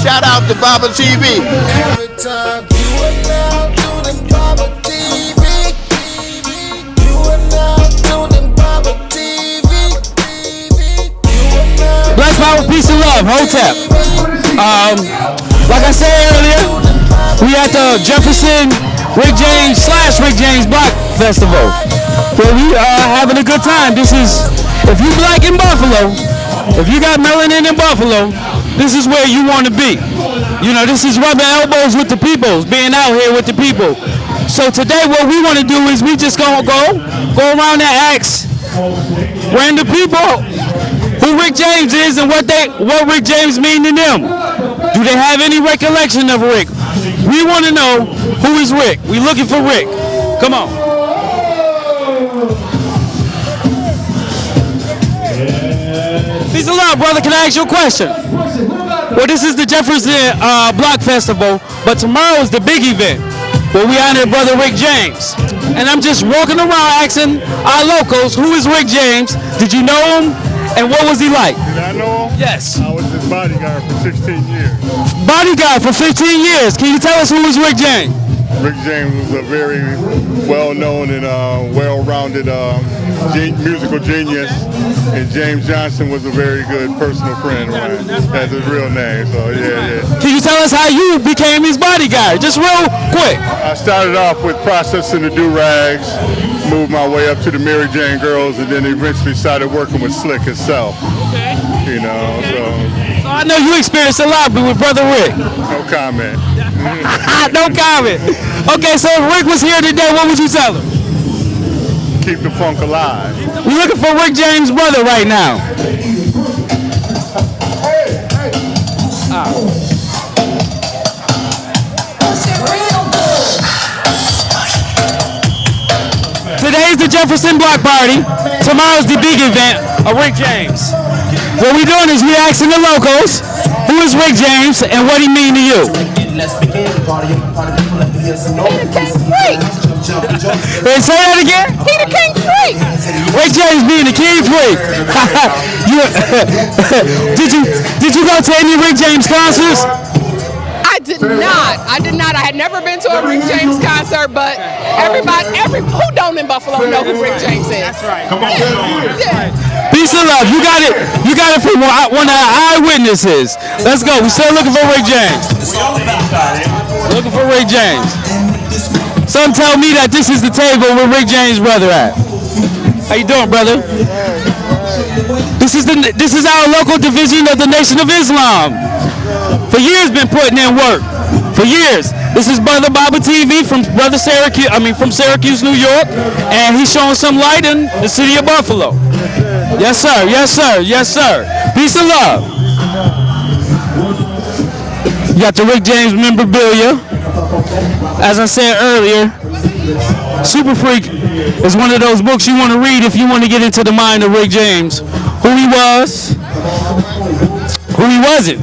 Shout out to Baba TV. Every time you and now do them Baba TV. You and now do them Baba TV. Bless power, peace and love, Hotep. Like I said earlier, we at the Jefferson Rick James / Rick James Block Festival, where we are having a good time. This is, if you black in Buffalo, if you got melanin in Buffalo, this is where you want to be. You know, this is rubbing elbows with the people, being out here with the people. So today what we want to do is we just gonna go around and ask random people who Rick James is and what Rick James mean to them. Do they have any recollection of Rick? We want to know who is Rick. We looking for Rick. Come on. Peace and love, brother. Can I ask you a question? Well, this is the Jefferson Block Festival, but tomorrow is the big event where we honor brother Rick James. And I'm just walking around asking our locals, who is Rick James? Did you know him? And what was he like? Did I know him? Yes. I was his bodyguard for 16 years. Bodyguard for 15 years. Can you tell us who was Rick James? Rick James was a very well-known and well-rounded musical genius, and James Johnson was a very good personal friend of mine. That's his real name, so yeah. Can you tell us how you became his bodyguard? Just real quick. I started off with processing the do-rags, moved my way up to the Mary Jane Girls, and then eventually started working with Slick himself. Okay. You know, So I know you experienced a lot with brother Rick. no comment. No comment. Okay, so if Rick was here today, what would you tell him? Keep the funk alive. We're looking for Rick James' brother right now. Today's the Jefferson Block Party. Tomorrow's the big event of Rick James. What we're doing is we're asking the locals, who is Rick James and what he mean to you? Hey, say that again? He the king freak. Rick James being the king freak. Did you go to any Rick James concerts? I did not. I had never been to a Rick James concert, but who don't in Buffalo know who Rick James is. That's right. Come on. Yeah. Peace and love. You got it from one of our eyewitnesses. Let's go. We're still looking for Rick James. Looking for Rick James. Some tell me that this is the table where Rick James' brother at. How you doing, brother? This is our local division of the Nation of Islam. For years been putting in work. For years. This is Brother Baba TV from Syracuse, New York, and he's showing some light in the city of Buffalo. Yes, sir. Yes, sir. Yes, sir. Peace and love. You got the Rick James memorabilia. As I said earlier, Super Freak is one of those books you want to read if you want to get into the mind of Rick James. Who he was, who he wasn't.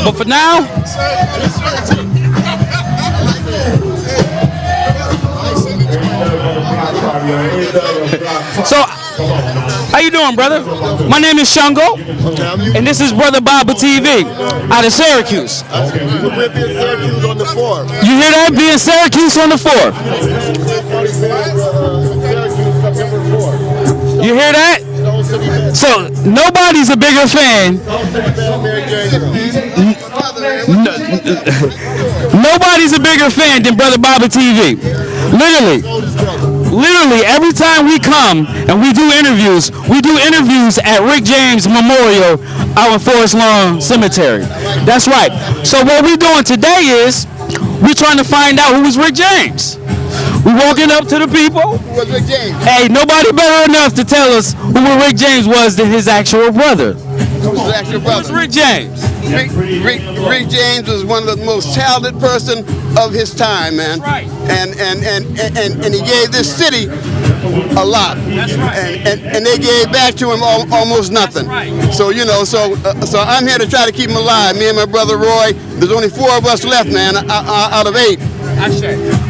But for now, so how you doing, brother? My name is Shango, and this is Brother Baba TV out of Syracuse. We're being Syracuse on the 4th. You hear that? Being Syracuse on the 4th. You hear that? So nobody's a bigger fan. Nobody's a bigger fan than Brother Baba TV. Literally, every time we come and we do interviews at Rick James Memorial out in Forest Lawn Cemetery. That's right. So what we're doing today is we're trying to find out who was Rick James. We're walking up to the people. Who was Rick James? Hey, nobody better enough to tell us who Rick James was than his actual brother. Who was his actual brother? Who's Rick James? Rick James was one of the most talented person of his time, man. Right. And he gave this city a lot. That's right. And they gave back to him almost nothing. That's right. So so I'm here to try to keep him alive. Me and my brother Roy. There's only 4 of us left, man, out of 8.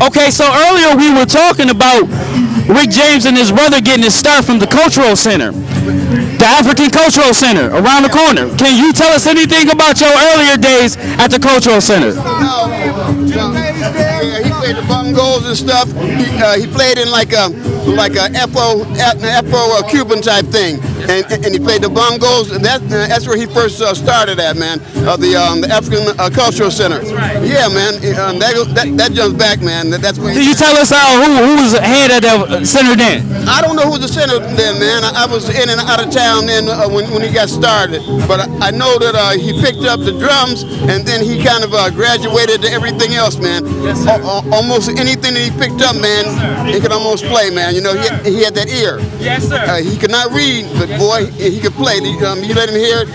Okay, so earlier we were talking about Rick James and his brother getting his start from the Cultural Center. the African Cultural Center around the corner. Can you tell us anything about your earlier days at the Cultural Center? Yeah, he played the bongos and stuff. He played in like a Afro Cuban type thing, and he played the bongos. And that's where he first started at, man. The African Cultural Center. Yeah, man. That jumps back, man. That's where. Can you tell us who was head of the center then? I don't know who was the center then, man. I was in and out of town then when he got started. But I know that he picked up the drums, and then he kind of graduated to everything else, man. Yes, sir. Almost anything that he picked up, man, he could almost play, man. You know, he had that ear. Yes, sir. He could not read, but boy, he could play. You let him hear it,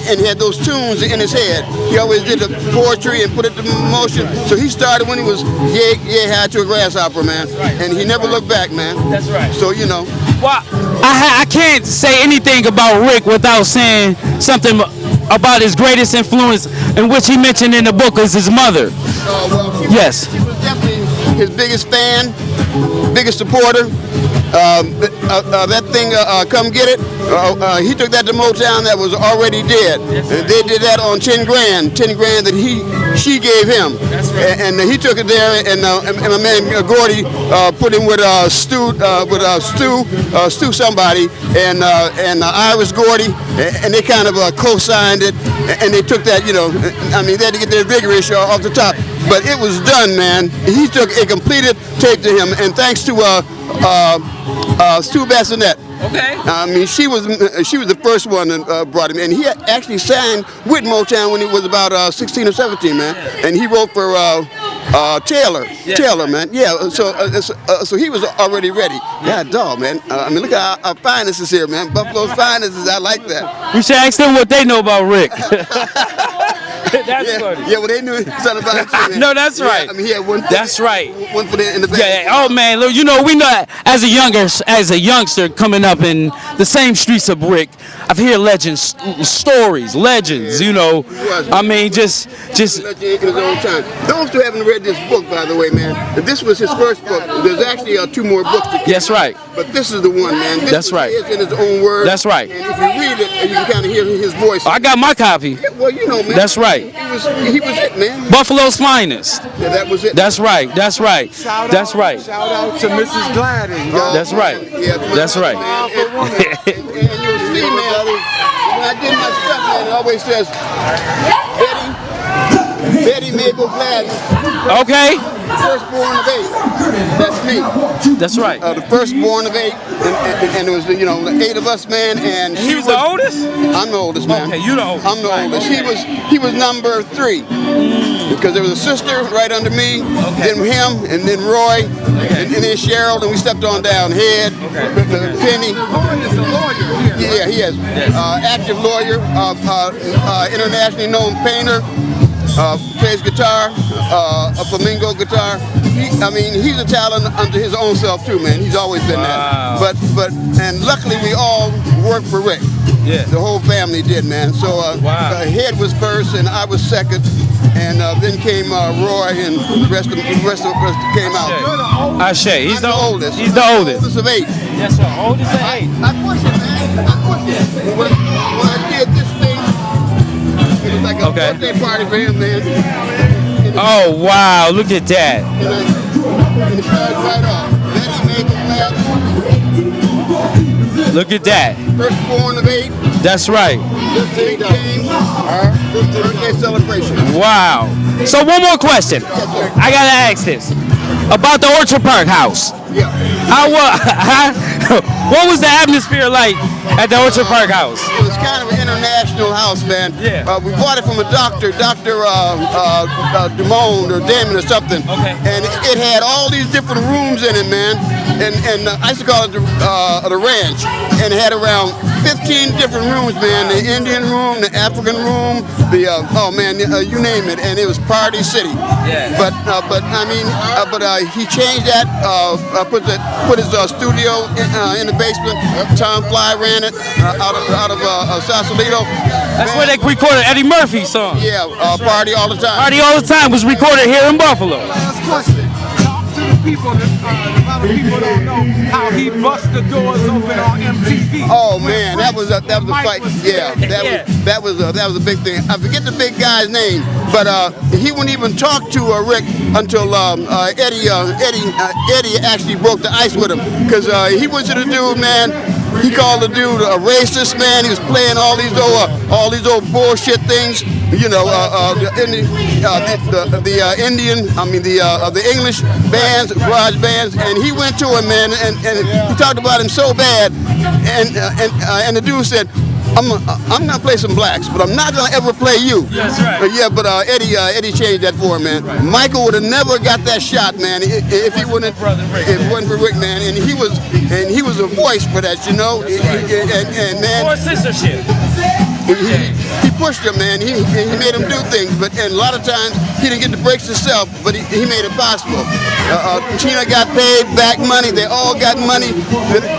and he had those tunes in his head. He always did the poetry and put it to motion. So he started when he was high to a grasshopper, man. And he never looked back, man. That's right. So, you know. Well, I can't say anything about Rick without saying something about his greatest influence, in which he mentioned in the book, is his mother. Yes. He was definitely his biggest fan, biggest supporter. That thing, Come Get It, he took that to Motown that was already dead. And they did that on 10 grand that she gave him. And he took it there, and my man Gordy put him with Stu somebody, and Iris Gordy, and they kind of co-signed it, and they took that, you know, I mean, they had to get their vigorish off the top. But it was done, man. He took a completed tape to him, and thanks to Stu Bassinet. Okay. I mean, she was the first one that brought him, and he actually signed with Motown when he was about 16 or 17, man. And he wrote for Taylor, man. Yeah. So he was already ready. Yeah, dog, man. I mean, look at our finest is here, man. Buffalo's finest is. I like that. We should ask them what they know about Rick. That's funny. Yeah, well, they knew something about it too, man. No, that's right. Yeah, I mean, he had one. That's right. One for in the back. Yeah. Oh man, look, you know, we know as a youngster coming up in the same streets of Rick, I've heard legends, stories, legends. You know, I mean, just. In his own time. Those who haven't read this book, by the way, man, this was his first book. There's actually 2 more books. That's right. But this is the one, man. That's right. It's in his own words. That's right. And if you read it, you can kind of hear his voice. I got my copy. Yeah, well, you know, man. That's right. He was it, man. Buffalo's finest. Yeah, that was it. That's right. That's right. That's right. Shout out to Mrs. Gladys. That's right. Yeah, That's right. And you'll see, man, when I did my stuff, man, it always says, Betty Mabel Gladys. Okay. Firstborn of 8. That's me. That's right. The firstborn of 8, and it was, you know, the 8 of us, man. And He was the oldest? I'm the oldest, man. Okay, you the oldest. I'm the Right, oldest. okay. He was number 3 because there was a sister right under me, then him, and then Roy, and then Cheryl, and we stepped on down. Head, Penny. Yeah, he is. Active lawyer, internationally known painter. Plays guitar, a flamenco guitar. He's a talent unto his own self too, man. He's always been that. But luckily we all worked for Rick. Yeah. The whole family did, man. So Head was first, and I was second, and then came Roy, and the rest of us came out. Ashe. He's the oldest. He's the oldest. Oldest of 8. Yes, sir. Oldest of 8. I push it, man. I push it. When I did this thing, it was like a birthday party for him, man. Oh, wow. Look at that. And it started right off. Betty Mabel Gladys. Look at that. Firstborn of 8. That's right. 15 games. Birthday celebration. Wow. So one more question. I gotta ask this about the Orchard Park house. Yeah. What was the atmosphere like at the Orchard Park house? It was kind of an international house, man. Yeah. We bought it from a doctor, Dr. Dumond or Damon or something. Okay. And it had all these different rooms in it, man. And I used to call it the ranch. And it had around 15 different rooms, man. The Indian room, the African room, you name it. And it was Party City. Yeah. But he changed that. Put his studio in the basement. Tom Fly ran it out of Sausalito. That's where they recorded Eddie Murphy's song. Yeah, Party All the Time. Party All the Time was recorded here in Buffalo. Last question. Talk to the people don't know how he bust the doors open on MTV. Oh man, that was a fight. Yeah, that was a big thing. I forget the big guy's name, but he wouldn't even talk to Rick until Eddie actually broke the ice with him, because he was the dude, man. He called the dude a racist, man. He was playing all these old bullshit things, you know, the English bands, garage bands, and he went to him, man, and he talked about him so bad, and the dude said, I'm gonna play some blacks, but I'm not gonna ever play you. That's right. But Eddie changed that for him, man. Right. Michael would have never got that shot, man, if he wouldn't. If it wasn't for Rick, man, and he was a voice for that, you know. Right. And man. Or censorship. He pushed him, man. He made him do things, and a lot of times he didn't get the breaks himself, but he made it possible. Tina got paid back money. They all got money.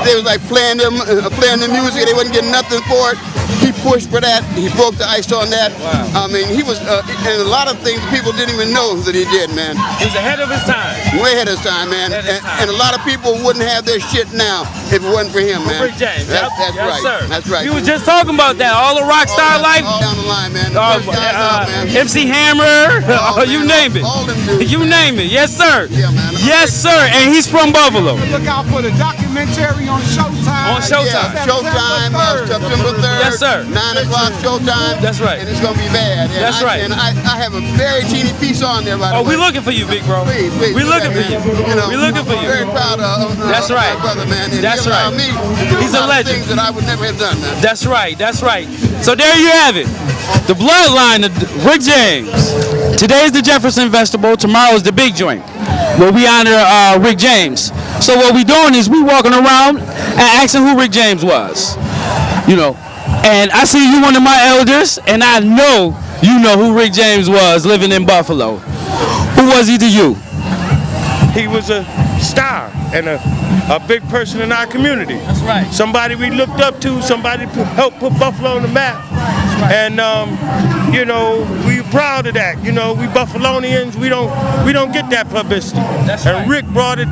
They was like playing the music. They wasn't getting nothing for it. He pushed for that. He broke the ice on that. Wow. I mean, he was, and a lot of things people didn't even know that he did, man. He was ahead of his time. Way ahead of his time, man. And a lot of people wouldn't have their shit now if it wasn't for him, man. Rick James. That's yes, right. Sir. That's right. We was just talking about that. All the rock star life. All down the line, man. The first guys up, man. MC Hammer. You name it. All them dudes, you man. name it. Yes, sir. Yeah, man. Yes, sir. And he's from Buffalo. Look out for the documentary on Showtime. On Showtime. Yeah, Showtime, September 3rd. Yes, sir. 9 o'clock Showtime. That's right. And it's going to be bad. And That's right. And I have a very teeny piece on there, by the way. We looking for you, big bro. Please. We looking for you. know, We looking for you. I'm very proud of That's right. my brother, man. And That's he allowed right. me to do He's a a lot of legend. things that I would never have done, man. That's right. That's right. So there you have it. The bloodline of Rick James. Today is the Jefferson Festival. Tomorrow is the big joint where we honor Rick James. So what we doing is we walking around and asking who Rick James was. You know, and I see you one of my elders, and I know you know who Rick James was living in Buffalo. Who was he to you? He was a star and a big person in our community. That's right. Somebody we looked up to, somebody helped put Buffalo on the map. Right. And you know, we proud of that. You know, we Buffalonians, we don't get that publicity. That's and right. Rick brought it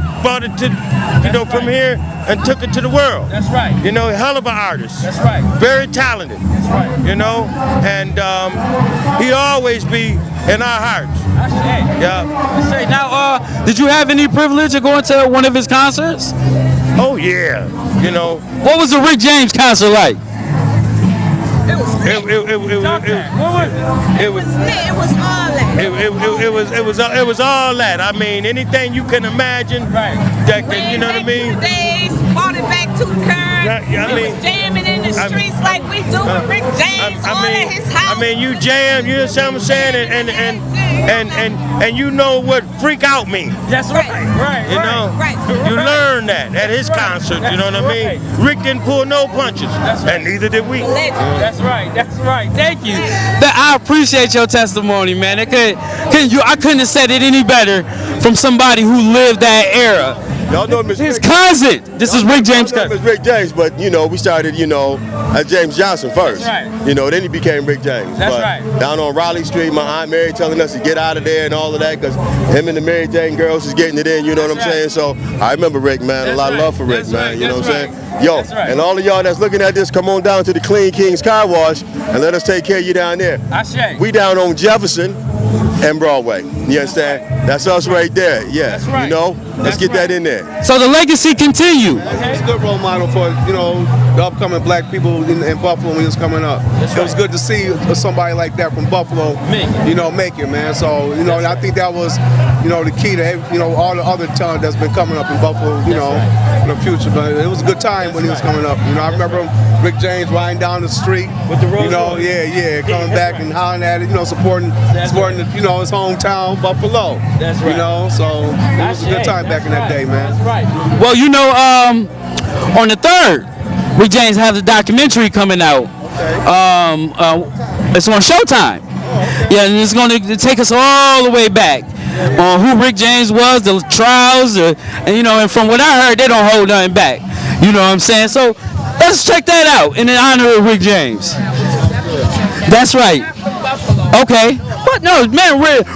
to from here and took it to the world. That's right. You know, a hell of an artist. That's right. Very talented. That's right. You know, and he always be in our hearts. Yeah. Now, did you have any privilege of going to one of his concerts? Oh yeah. You know. What was the Rick James concert like? It was all that. I mean, anything you can imagine. Right. That you know what I mean? Days, brought it back to the curb. I mean, was jamming in the streets like we do with Rick James at his house. I mean, you jam. You understand what I'm saying? And you know what freak out means. That's right. Right. You know, you learn that at his concert. You know what I mean? Rick didn't pull no punches, and neither did we. That's right. That's right. Thank you. I appreciate your testimony, man. I couldn't have said it any better from somebody who lived that era. Y'all know him as His cousin. This is Rick James' cousin. cousin. Rick James, but you know, we started, as James Johnson first. That's right. Then he became Rick James. That's but right. Down on Raleigh Street, my Aunt Mary telling us to get out of there and all of that, because him and the Mary Jane girls is getting it in, you know what I'm saying? So I remember Rick, man. A lot of love for Rick, man. You know what I'm saying? Yo, and all of y'all that's looking at this, come on down to the Clean Kings Car Wash and let us take care of you down there. We down on Jefferson and Broadway. You understand? That's us right there. Yeah. That's right. You know? Let's get that in there. So the legacy continue. It's a good role model for, the upcoming black people in Buffalo when it's coming up. It was good to see somebody like that from Buffalo, make it, man. So, and I think that was, the key to, all the other talent that's been coming up in Buffalo, in the future. But it was a good time when he was coming up. I remember Rick James riding down the street with the Rolls Royce. Coming back and hollering at it, supporting his hometown, Buffalo. That's right. So it was a good time back in that day, man. That's right. Well, on the 3rd, Rick James has a documentary coming out. It's on Showtime. Yeah, and it's going to take us all the way back on who Rick James was, the trials, and from what I heard, they don't hold nothing back. You know what I'm saying? So let's check that out in honor of Rick James. That's right. Okay. But no, man, Rick,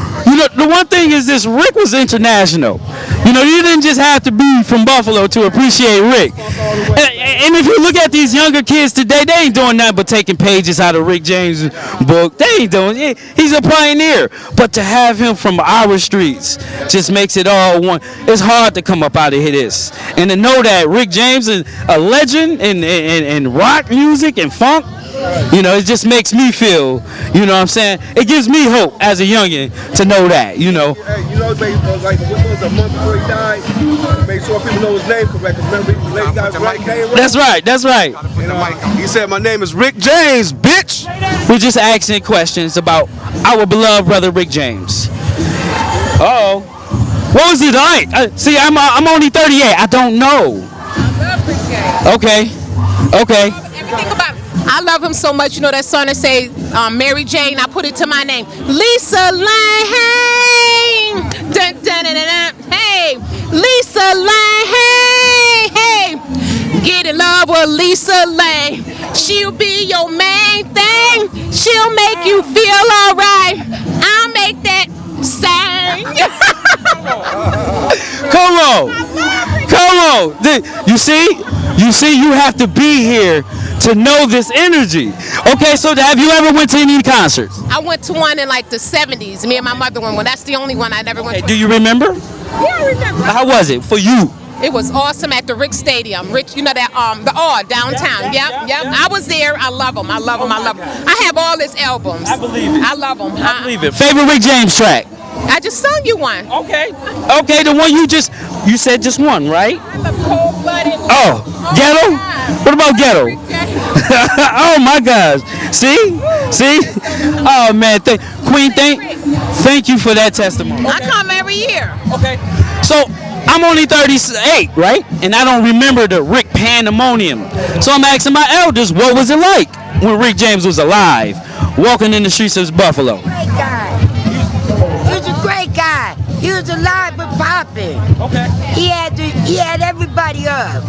the one thing is this, Rick was international. You know, you didn't just have to be from Buffalo to appreciate Rick. And if you look at these younger kids today, they ain't doing nothing but taking pages out of Rick James' book. They ain't doing it. He's a pioneer. But to have him from our streets just makes it all one. It's hard to come up out of this. And to know that Rick James is a legend in rock music and funk, you know, it just makes me feel, you know what I'm saying? It gives me hope as a youngin' to know that, you know. Hey, you know, like what was a month before he died? Make sure people know his name correct. Remember, the lady got his right name right. That's right, that's right. You know, he said, "My name is Rick James, bitch." We're just asking questions about our beloved brother Rick James. Uh-oh. What was it like? See, I'm only 38. I don't know. Okay. Everything about it. I love him so much. You know that song that say Mary Jane. I put it to my name, Lisa Lane. Dun, dun, dun, dun, dun. Hey, Lisa Lane. Hey, get in love with Lisa Lane. She'll be your main thing. She'll make you feel alright. I'll make that sing. Come on. You see, you have to be here to know this energy. Okay, so have you ever went to any concerts? I went to one in like the 70s. Me and my mother went. Well, that's the only one I never went to. Do you remember? Yeah, I remember. How was it for you? It was awesome at the Rick Stadium. Rick, you know that the downtown. Yep. I was there. I love him. I have all his albums. I believe it. I love him. I believe it. Favorite Rick James track? I just sung you one. Okay, the one you said just one, right? I'm a cold-blooded. Oh, Ghetto? What about Ghetto? Oh my gosh. See? Oh man, Queen, thank you for that testimony. I come every year. Okay. So I'm only 38, right? And I don't remember the Rick Pandemonium. So I'm asking my elders, what was it like when Rick James was alive, walking in the streets of Buffalo? Great guy. He was a great guy. He was alive and popping. Okay. He had everybody up.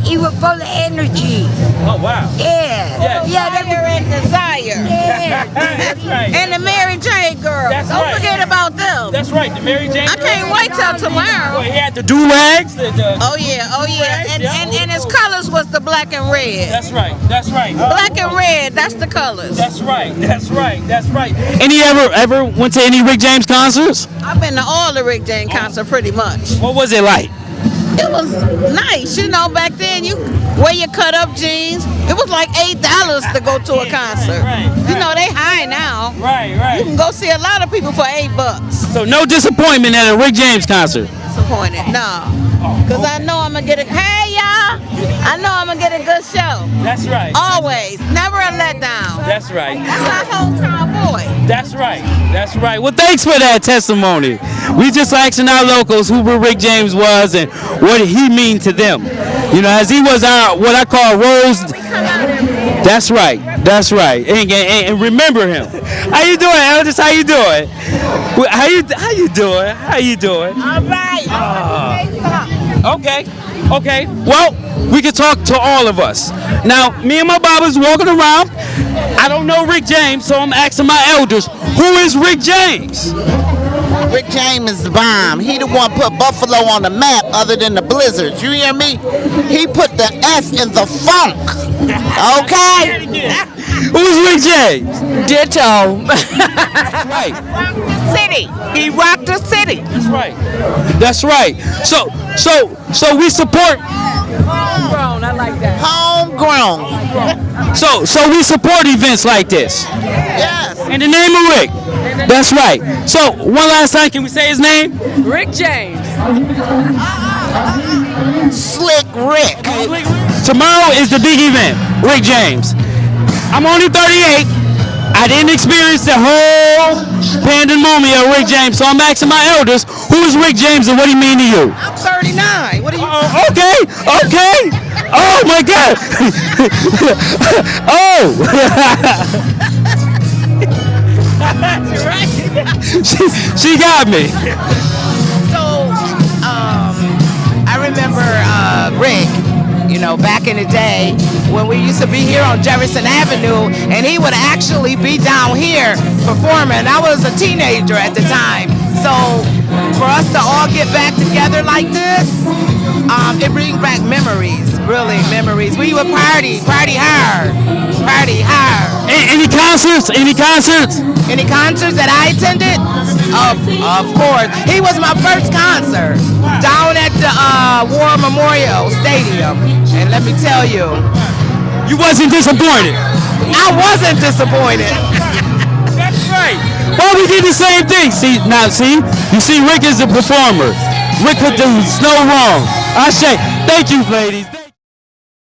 He was full of energy. Oh wow. Yeah. He had And Desire. Yeah. That's right. And the Mary Jane girl. That's Don't right. forget about them. That's right, the Mary Jane. I can't wait till tomorrow. He had the do-rags. Oh yeah. And his colors was the black and red. That's right. Black and red, that's the colors. That's right. Any ever went to any Rick James concerts? I've been to all the Rick James concerts pretty much. What was it like? It was nice, you know. Back then, you wear your cut-up jeans. It was like $8 to go to a concert. Right. You know they high now. Right. You can go see a lot of people for $8. So no disappointment at a Rick James concert. Disappointed, no. Cause I know I'm gonna get a. Hey y'all, I know I'm gonna get a good show. That's right. Always, never a letdown. That's right. That's our hometown boy. That's right. Well, thanks for that testimony. We just asking our locals who Rick James was and what he mean to them. You know, as he was our what I call Rose. That's right. And remember him. How you doing, Elders? How you doing? How you doing? All right. Okay. Well, we can talk to all of us. Now, me and my Bobbers walking around. I don't know Rick James, so I'm asking my elders, who is Rick James? Rick James is the bomb. He the one put Buffalo on the map other than the blizzards. You hear me? He put the F in the funk. Okay? Who's Rick James? Ditto. That's right. City. He rocked the city. That's right. So we support. Homegrown, I like that. Homegrown. So we support events like this. Yes. In the name of Rick. That's right. So one last time, can we say his name? Rick James. Slick Rick. Tomorrow is the big event, Rick James. I'm only 38. I didn't experience the whole pandemonium of Rick James, so I'm asking my elders, who is Rick James and what do he mean to you? I'm 39. What are you? Okay. Oh my God. Oh. That's right. She got me. So, I remember Rick, you know, back in the day when we used to be here on Jefferson Avenue, and he would actually be down here performing. I was a teenager at the time. So for us to all get back together like this, it brings back memories, really memories. We would party hard. Any concerts? Any concerts that I attended? Of course. He was my first concert down at the War Memorial Stadium. And let me tell you, you wasn't disappointed. I wasn't disappointed. That's right. Well, we did the same thing. You see, Rick is a performer. Rick could do no wrong. Ashe, thank you, ladies.